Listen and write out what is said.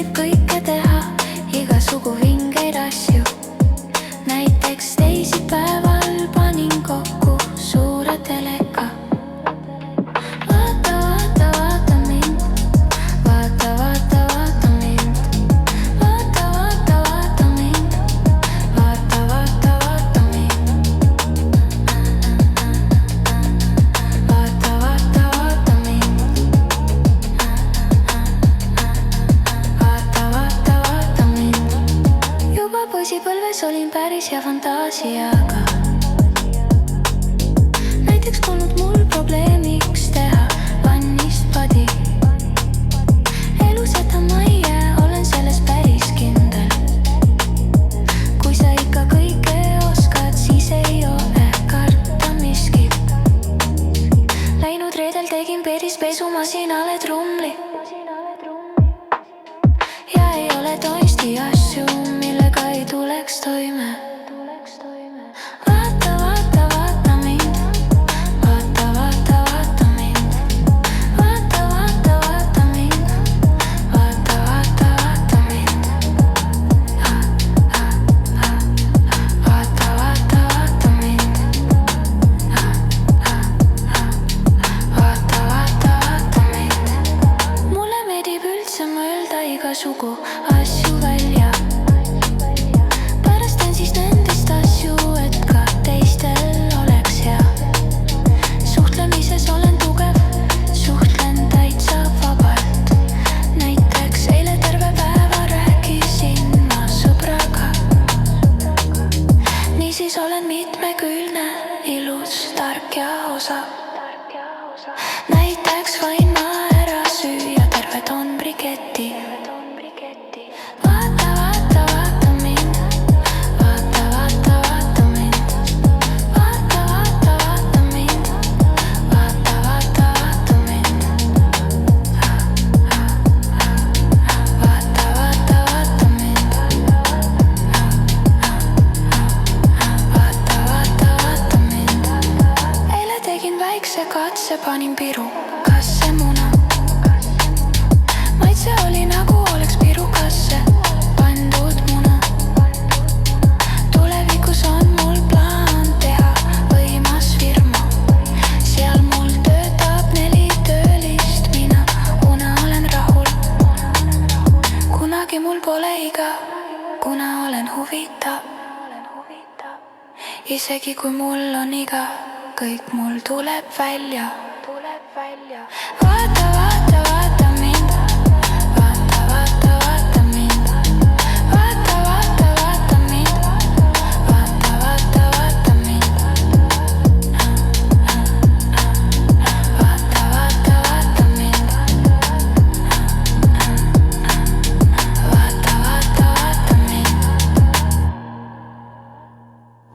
meeldib kõike teha, igasugu vingeid asju. Näiteks teisipäeval panin kokku suure teleka. Vaata, vaata, vaata mind. Vaata, vaata, vaata mind. Vaata, vaata, vaata mind. Vaata, vaata, vaata mind. Vaata, vaata, vaata mind. Vaata, vaata, vaata mind. Juba poisipõlves olin päris hea fantaasiaga. Näiteks polnud mul probleemiks teha vannist padi. Eluseta ma ei jää, olen selles päris kindel. Kui sa ikka kõike oskad, siis ei ole karta miskit. Läinud reedel tegin päris pesumasinale trumli. Ja ei ole toisti asju, millega ei tuleks toime. Vaata, vaata, vaata mind. Vaata, vaata, vaata mind. Vaata, vaata, vaata mind. Vaata, vaata, vaata mind. Vaata, vaata, vaata mind. Vaata, vaata, vaata mind. Mulle meeldib üldse mõelda igasugu asju välja. Pärastan siis nendest asju, et ka teistel oleks hea. Suhtlemises olen tugev, suhtlen täitsa vabalt. Näiteks eile terve päeva rääkisin ma sõbraga. Niisiis olen mitmekülgne, ilus, tark ja osav. Näiteks võin ma ära süüa terve tonn briketi. Vaata, vaata, vaata mind. Vaata, vaata, vaata mind. Vaata, vaata, vaata mind. Vaata, vaata, vaata mind. Vaata, vaata, vaata mind. Vaata, vaata, vaata mind. Eile tegin väikse katse, panin pirukasse muna. Maitse oli nagu oleks pirukasse pandud muna. Tulevikus on mul plaan teha võimas firma. Seal mul töötab 4 töölist, mina kuna olen rahul. Kunagi mul pole iga, kuna olen huvitav. Isegi kui mul on iga, kõik mul tuleb välja. Vaata, vaata.